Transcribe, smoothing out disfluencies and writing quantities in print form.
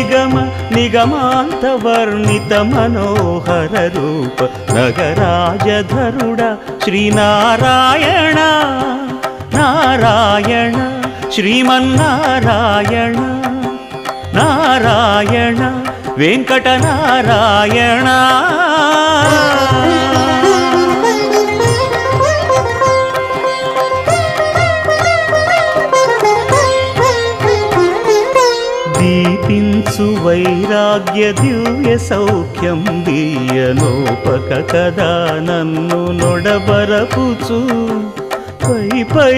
నిగమ నిగమాంత వర్ణిత మనోహర రూప నగరాజధరుడ శ్రీనారాయణ నారాయణ శ్రీమన్నారాయణ నారాయణ వెంకటనారాయణ. దీపించు వైరాగ్య దివ్య సౌఖ్యం దీయనోపక కదా నన్ను నొడబరపుచు పై పై